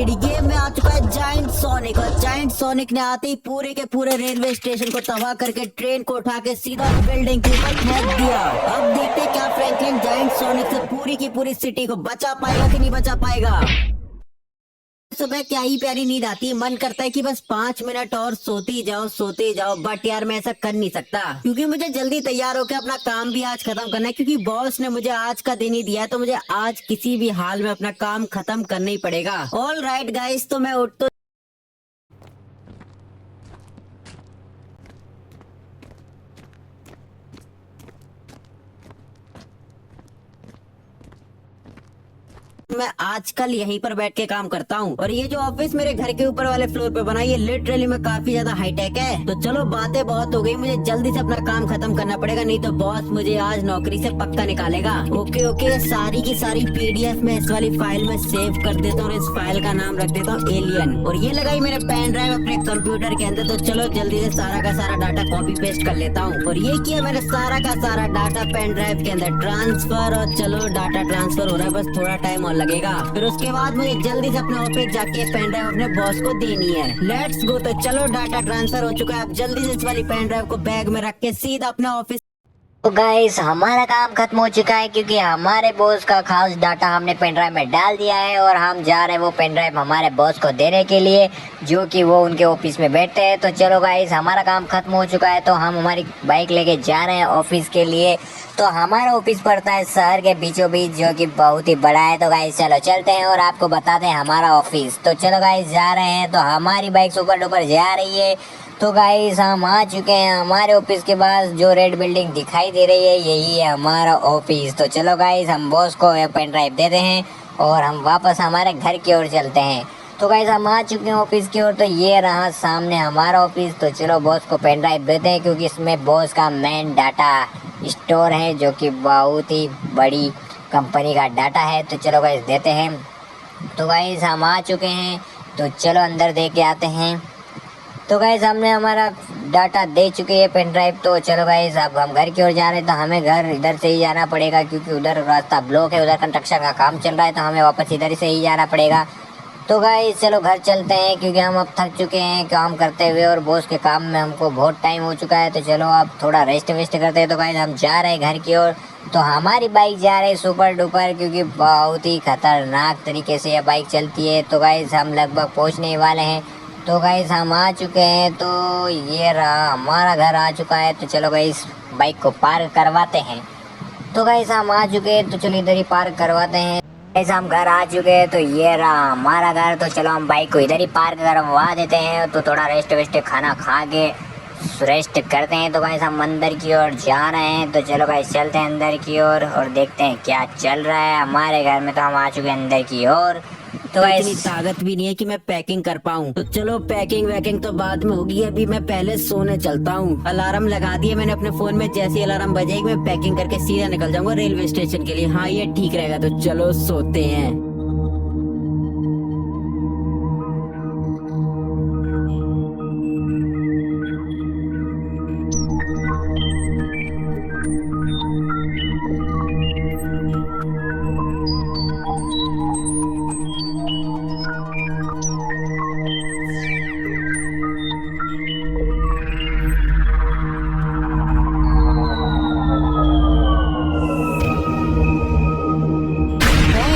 City game में आ चुका है जायंट सोनिक, और जायंट सोनिक ने आते ही पूरे के पूरे रेलवे स्टेशन को तबाह करके ट्रेन को उठा के सीधा बिल्डिंग के ऊपर फेंक दिया। अब देखते हैं क्या फ्रैंकलिन जायंट सोनिक से पूरी की पूरी सिटी को बचा पाएगा कि नहीं बचा पाएगा। सुबह क्या ही प्यारी नींद आती है, मन करता है कि बस 5 मिनट और सोते जाओ, बट यार मैं ऐसा कर नहीं सकता क्योंकि मुझे जल्दी तैयार होकर अपना काम भी आज खत्म करना है, क्योंकि बॉस ने मुझे आज का दिन ही दिया है, तो मुझे आज किसी भी हाल में अपना काम खत्म करना ही पड़ेगा। ऑल राइट गाइस, तो मैं उठ तो मैं आजकल यहीं पर बैठ के काम करता हूँ, और ये जो ऑफिस मेरे घर के ऊपर वाले फ्लोर पे बना, ये लिटरली में काफी ज्यादा हाईटेक है। तो चलो बातें बहुत हो गई, मुझे जल्दी से अपना काम खत्म करना पड़ेगा, नहीं तो बॉस मुझे आज नौकरी से पक्का निकालेगा। ओके, सारी की सारी पीडीएफ में इस वाली फाइल में सेव कर देता हूँ, और इस फाइल का नाम रख देता हूँ एलियन, और ये लगाई मैंने पेन ड्राइव अपने कंप्यूटर के अंदर। तो चलो जल्दी से सारा का सारा डाटा कॉपी पेस्ट कर लेता हूँ, और ये किया मैंने सारा का सारा डाटा पेन ड्राइव के अंदर ट्रांसफर, और चलो डाटा ट्रांसफर हो रहा है, बस थोड़ा टाइम और लगेगा। फिर उसके बाद मुझे जल्दी से अपने ऑफिस जाके पेन ड्राइव अपने बॉस को देनी है। Let's go. तो चलो डाटा ट्रांसफर हो चुका है, अब जल्दी से इस वाली पेन ड्राइव को बैग में रख के सीधा अपने ऑफिस। तो गाइस हमारा काम खत्म हो चुका है, क्योंकि हमारे बॉस का खास डाटा हमने पेन ड्राइव में डाल दिया है, और हम जा रहे हैं वो पेन ड्राइव हमारे बॉस को देने के लिए, जो कि वो उनके ऑफिस में बैठते हैं। तो चलो गाइस हमारा काम खत्म हो चुका है, तो हम हमारी बाइक लेके जा रहे हैं ऑफिस के लिए। तो हमारा ऑफिस पड़ता है शहर के बीचों बीच, जो कि बहुत ही बड़ा है। तो गाइस चलो चलते हैं और आपको बताते हैं हमारा ऑफिस। तो चलो गाइस जा रहे हैं, तो हमारी बाइक सुपर डुपर जा रही है। तो गाइस हम आ चुके हैं हमारे ऑफिस के पास, जो रेड बिल्डिंग दिखाई दे रही है यही है हमारा ऑफिस। तो चलो गाइस हम बॉस को पेन ड्राइव देते हैं और हम वापस हमारे घर की ओर चलते हैं। तो गाइस हम आ चुके हैं ऑफिस की ओर, तो ये रहा सामने हमारा ऑफिस। तो चलो बॉस को पेन ड्राइव देते हैं, क्योंकि इसमें बॉस का मेन डाटा स्टोर है, जो कि बहुत ही बड़ी कंपनी का डाटा है। तो चलो गाइस देते हैं। तो गाइस हम आ चुके हैं, तो चलो अंदर दे के आते हैं। तो गाइस हमने हमारा डाटा दे चुके हैं पेन ड्राइव। तो चलो गाइस अब हम घर की ओर जा रहे हैं, तो हमें घर इधर से ही जाना पड़ेगा, क्योंकि उधर रास्ता ब्लॉक है, उधर कंस्ट्रक्शन का काम चल रहा है, तो हमें वापस इधर से ही जाना पड़ेगा। तो गाइस चलो घर चलते हैं, क्योंकि हम अब थक चुके हैं काम करते हुए, और बॉस के काम में हमको बहुत टाइम हो चुका है। तो चलो अब थोड़ा रेस्ट वेस्ट करते हैं। तो गाइस हम जा रहे हैं घर की ओर। तो हमारी बाइक जा रही है सुपर डुपर, क्योंकि बहुत ही खतरनाक तरीके से ये बाइक चलती है। तो गाइस हम लगभग पहुंचने वाले हैं। तो गाइस हम आ चुके हैं, तो ये रहा हमारा घर आ चुका है। तो चलो गाइस बाइक को पार्क करवाते हैं। तो गाइस हम आ चुके हैं, तो चलो इधर ही पार्क करवाते हैं। गाइस हम घर आ चुके हैं, तो ये रहा हमारा घर। तो चलो हम बाइक को इधर ही पार्क करवा देते हैं, तो थोड़ा रेस्ट वेस्ट खाना खा के रेस्ट करते हैं। तो गाइस हम अंदर की ओर जा रहे हैं। तो चलो गाइस चलते हैं अंदर की ओर और देखते हैं क्या चल रहा है हमारे घर में। तो हम आ चुके हैं अंदर की ओर। तो इतनी ताकत भी नहीं है कि मैं पैकिंग कर पाऊँ। तो चलो पैकिंग वैकिंग तो बाद में होगी, अभी मैं पहले सोने चलता हूँ। अलार्म लगा दिया मैंने अपने फोन में, जैसे अलार्म बजेगी मैं पैकिंग करके सीधा निकल जाऊंगा रेलवे स्टेशन के लिए। हाँ ये ठीक रहेगा। तो चलो सोते हैं।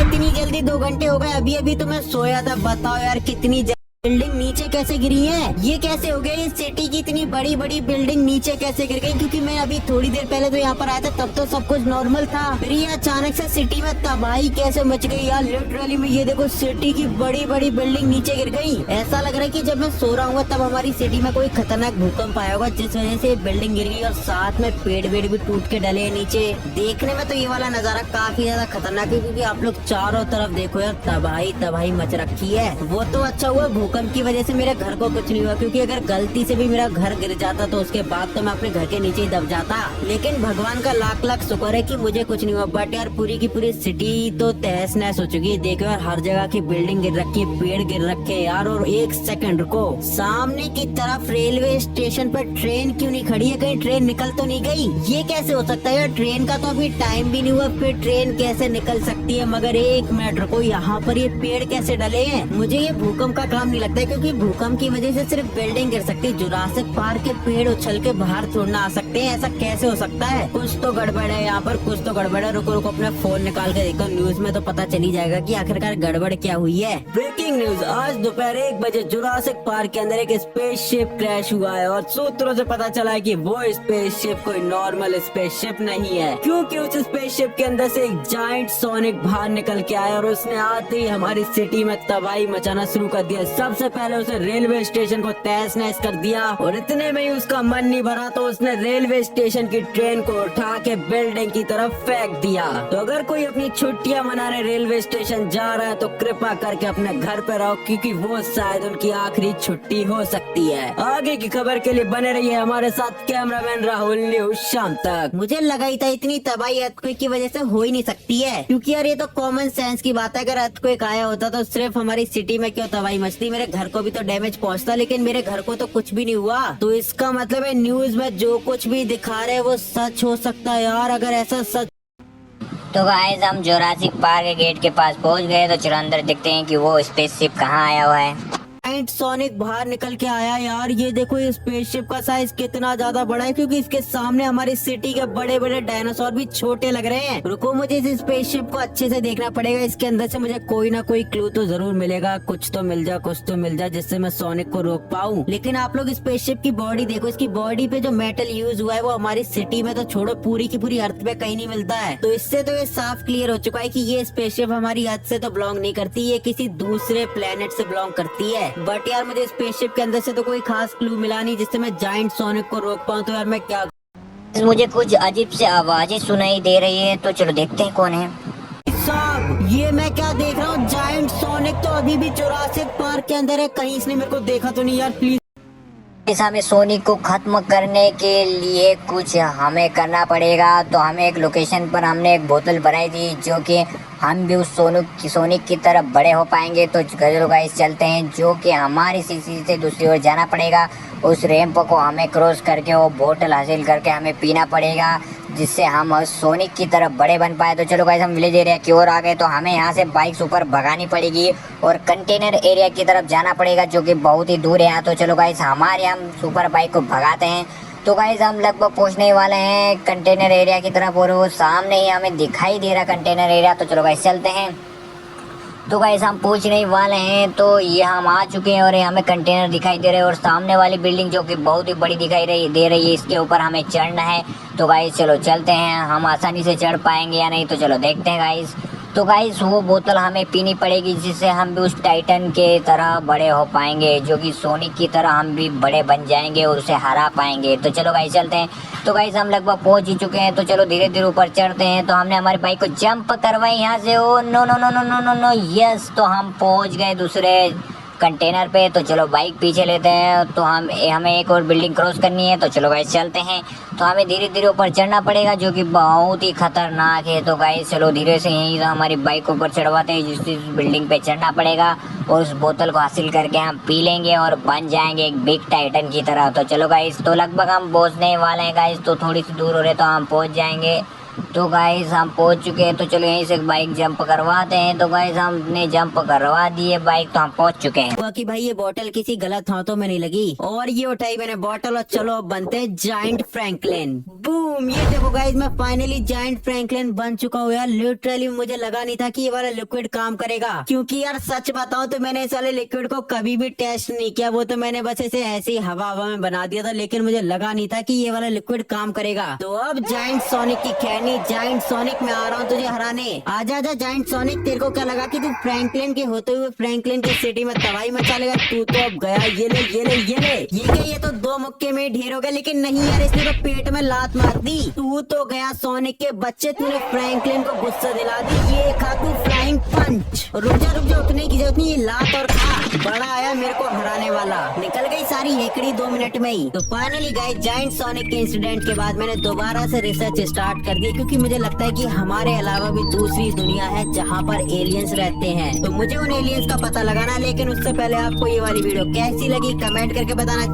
इतनी जल्दी 2 घंटे हो गए, अभी अभी तो मैं सोया था। बताओ यार कितनी बिल्डिंग नीचे कैसे गिरी है, ये कैसे हो गया? ये सिटी की इतनी बड़ी बड़ी बिल्डिंग नीचे कैसे गिर गई? क्योंकि मैं अभी थोड़ी देर पहले तो यहाँ पर आया था, तब तो सब कुछ नॉर्मल था। फिर ये अचानक से सिटी में तबाही कैसे मच गई यार? लिटरली में ये देखो सिटी की बड़ी बड़ी बिल्डिंग नीचे गिर गई। ऐसा लग रहा है कि जब मैं सो रहा हूँ तब हमारी सिटी में कोई खतरनाक भूकंप आया होगा, जिस वजह से बिल्डिंग गिर गई, और साथ में पेड़ वेड़ भी टूट के डले नीचे। देखने में तो ये वाला नजारा काफी ज्यादा खतरनाक है, क्योंकि आप लोग चारों तरफ देखो यार, तबाही तबाही मच रखी है। वो तो अच्छा हुआ भूकंप भूकंप की वजह से मेरे घर को कुछ नहीं हुआ, क्योंकि अगर गलती से भी मेरा घर गिर जाता तो उसके बाद तो मैं अपने घर के नीचे ही दब जाता। लेकिन भगवान का लाख लाख शुक्र है कि मुझे कुछ नहीं हुआ। बट यार पूरी की पूरी सिटी तो तहस नहस हो चुकी है। देखो यार हर जगह की बिल्डिंग गिर रखी है, पेड़ गिर रखे हैं यार। और एक सेकंड रुको, सामने की तरफ रेलवे स्टेशन पर ट्रेन क्यों नहीं खड़ी है? कहीं ट्रेन निकल तो नहीं गई? ये कैसे हो सकता है यार? ट्रेन का तो अभी टाइम भी नहीं हुआ, फिर ट्रेन कैसे निकल सकती है? मगर एक मिनट रुको, यहाँ पर ये पेड़ कैसे डले हैं? मुझे ये भूकंप का काम नहीं लगता है, क्योंकि भूकंप की वजह से सिर्फ बिल्डिंग गिर सकती है। जुरासिक पार्क के पेड़ उछल के बाहर थोड़ना आ सकते हैं, ऐसा कैसे हो सकता है? कुछ तो गड़बड़ है यहाँ पर, कुछ तो गड़बड़ है। रुको रुको, अपना फोन निकाल के देखो, न्यूज में तो पता चल ही जाएगा कि आखिरकार गड़बड़ क्या हुई है। ब्रेकिंग न्यूज, आज दोपहर 1 बजे जुरासिक पार्क के अंदर एक स्पेसशिप क्रैश हुआ है और सूत्रों से पता चला है कि वो स्पेसशिप कोई नॉर्मल स्पेसशिप नहीं है, क्योंकि उस स्पेसशिप के अंदर से एक जायंट सोनिक बाहर निकल के आया और उसने आते ही हमारी सिटी में तबाही मचाना शुरू कर दिया। सबसे पहले उसे रेलवे स्टेशन को तहस नहस कर दिया और इतने में ही उसका मन नहीं भरा तो उसने रेलवे स्टेशन की ट्रेन को उठा के बिल्डिंग की तरफ फेंक दिया। तो अगर कोई अपनी छुट्टियां मनाने रेलवे स्टेशन जा रहा है तो कृपा करके अपने घर पे रहो, क्योंकि वो शायद उनकी आखिरी छुट्टी हो सकती है। आगे की खबर के लिए बने रहिए हमारे साथ। कैमरामैन राहुल, न्यूज शाम तक। मुझे लगा ही था इतनी तबाही अर्थक्वेक की वजह से हो ही नहीं सकती है, क्योंकि यार ये तो कॉमन सेंस की बात है। अगर अर्थक्वेक आया होता तो सिर्फ हमारी सिटी में क्यों तबाही मचती, मेरे घर को भी तो डैमेज पहुंचता, लेकिन मेरे घर को तो कुछ भी नहीं हुआ। तो इसका मतलब है न्यूज में जो कुछ भी दिखा रहे हैं वो सच हो सकता है यार। अगर ऐसा सच तो गाइस हम जुरासिक पार्क के गेट के पास पहुंच गए, तो चलो अंदर देखते हैं कि वो स्पेसशिप कहाँ आया हुआ है। जायंट सोनिक बाहर निकल के आया यार। ये देखो ये स्पेसशिप का साइज कितना ज्यादा बड़ा है, क्योंकि इसके सामने हमारी सिटी के बड़े बड़े डायनासोर भी छोटे लग रहे हैं। रुको, मुझे इस स्पेसशिप को अच्छे से देखना पड़ेगा। इसके अंदर से मुझे कोई ना कोई क्लू तो जरूर मिलेगा, कुछ तो मिल जा, कुछ तो मिल जा, जिससे मैं सोनिक को रोक पाऊँ। लेकिन आप लोग स्पेसशिप की बॉडी देखो, इसकी बॉडी पे जो मेटल यूज हुआ है वो हमारी सिटी में तो छोड़ो, पूरी की पूरी अर्थ पे कहीं नहीं मिलता है। तो इससे तो ये साफ क्लियर हो चुका है कि ये स्पेसशिप हमारी अर्थ से तो बिलोंग नहीं करती, ये किसी दूसरे प्लेनेट से बिलोंग करती है। बट यार मुझे स्पेसशिप के अंदर से तो कोई खास क्लू मिला नहीं जिससे मैं जायंट सोनिक को रोक पाऊँ। तो यार मैं क्या, मुझे कुछ अजीब से आवाजें सुनाई दे रही है, तो चलो देखते हैं कौन है। साहब ये मैं क्या देख रहा हूँ? जायंट सोनिक तो अभी भी जुरासिक पार्क के अंदर है, कहीं इसने मेरे को देखा तो नहीं यार? प्लीज इस हमें सोनिक को खत्म करने के लिए कुछ हमें करना पड़ेगा। तो हमें एक लोकेशन पर हमने एक बोतल बनाई थी, जो कि हम भी उस सोनिक की तरफ बड़े हो पाएंगे। तो चलो गाइस चलते हैं, जो कि हमारी सिटी से दूसरी ओर जाना पड़ेगा। उस रैंप को हमें क्रॉस करके वो बोतल हासिल करके हमें पीना पड़ेगा, जिससे हम सोनिक की तरफ बड़े बन पाए। तो चलो गाइस हम विलेज एरिया की ओर आ गए, तो हमें यहाँ से बाइक्स ऊपर भगानी पड़ेगी और कंटेनर एरिया की तरफ जाना पड़ेगा, जो कि बहुत ही दूर है यहाँ। तो चलो गाइस हमारे हम सुपर बाइक को भगाते हैं। तो गाइस हम लगभग पहुँचने वाले हैं कंटेनर एरिया की तरफ, और वो सामने ही हमें दिखाई दे रहा कंटेनर एरिया। तो चलो गाइस चलते हैं। तो गाइस हम पहुंचने वाले हैं, तो ये हम आ चुके हैं और ये हमें कंटेनर दिखाई दे रहे हैं और सामने वाली बिल्डिंग जो कि बहुत ही बड़ी दिखाई दे रही है, इसके ऊपर हमें चढ़ना है। तो गाइस चलो चलते हैं, हम आसानी से चढ़ पाएंगे या नहीं, तो चलो देखते हैं गाइस। तो गाइस वो बोतल हमें पीनी पड़ेगी, जिससे हम भी उस टाइटन के तरह बड़े हो पाएंगे, जो कि सोनिक की तरह हम भी बड़े बन जाएंगे और उसे हरा पाएंगे। तो चलो गाइस चलते हैं। तो गाइस हम लगभग पहुंच ही चुके हैं, तो चलो धीरे धीरे ऊपर चढ़ते हैं। तो हमने हमारी बाइक को जंप करवाई यहाँ से। Oh no no no no no no no, yes, तो हम पहुंच गए दूसरे कंटेनर पे। तो चलो बाइक पीछे लेते हैं, तो हमें एक और बिल्डिंग क्रॉस करनी है। तो चलो गाइस चलते हैं। तो हमें धीरे धीरे ऊपर चढ़ना पड़ेगा, जो कि बहुत ही खतरनाक है। तो गाइस चलो धीरे से यहीं से हमारी बाइक ऊपर चढ़वाते हैं, जिस बिल्डिंग पे चढ़ना पड़ेगा, और उस बोतल को हासिल करके हम पी लेंगे और बन जाएंगे एक बिग टाइटन की तरह। तो चलो गाइस, तो लगभग हम पहुँचने वाले हैं गाइस, तो थोड़ी सी दूर हो रहे तो हम पहुँच जाएंगे। तो गाइस हम पहुंच चुके हैं, तो चलो यहीं से बाइक जंप करवाते हैं। तो गाइस हमने जंप करवा दी है बाइक, तो हम पहुंच चुके हैं। हुआ कि भाई ये बोतल किसी गलत हाथों में नहीं लगी, और ये उठाई मैंने बोतल, और चलो बनते हैं जायंट फ्रैंकलिन। बूम, ये देखो गाइस मैं फाइनली जायंट फ्रैंकलिन बन चुका हूँ यार। लिटरली मुझे लगा नहीं था कि ये वाला लिक्विड काम करेगा, क्योंकि यार सच बताऊं तो मैंने इस वाले लिक्विड को कभी भी टेस्ट नहीं किया। वो तो मैंने बस इसे ऐसे ही हवा में बना दिया था, लेकिन मुझे लगा नहीं था कि ये वाला लिक्विड काम करेगा। तो अब जायंट सोनिक की खैर यानी जाइंट सोनिक में आ रहा हूँ तुझे हराने। आजा आजा जाइंट सोनिक, तेरे को क्या लगा कि तू फ्रैंकलिन के होते हुए फ्रैंकलिन की सिटी में तबाही मचा लेगा? तू तो अब गया। ये ले ये ले ये ले, ये क्या, ये तो 2 मुक्के में ढेर हो गया। लेकिन नहीं यार, इसने तो पेट में लात मार दी। तू तो गया सोनिक के बच्चे, तूने फ्रैंकलिन को गुस्सा दिला दी। ये खा तू फ्लाइंग पंच। रुक जा उठने की जरूरत नहीं, ये लात और खा। बड़ा आया मेरे को हराने वाला, निकल गई सारी हेकड़ी 2 मिनट में ही। तो फाइनली गाइस, जाइंट सोनिक के इंसिडेंट के बाद मैंने दोबारा से रिसर्च स्टार्ट कर दी, क्योंकि मुझे लगता है कि हमारे अलावा भी दूसरी दुनिया है जहाँ पर एलियंस रहते हैं। तो मुझे उन एलियंस का पता लगाना, लेकिन उससे पहले आपको ये वाली वीडियो कैसी लगी कमेंट करके बताना।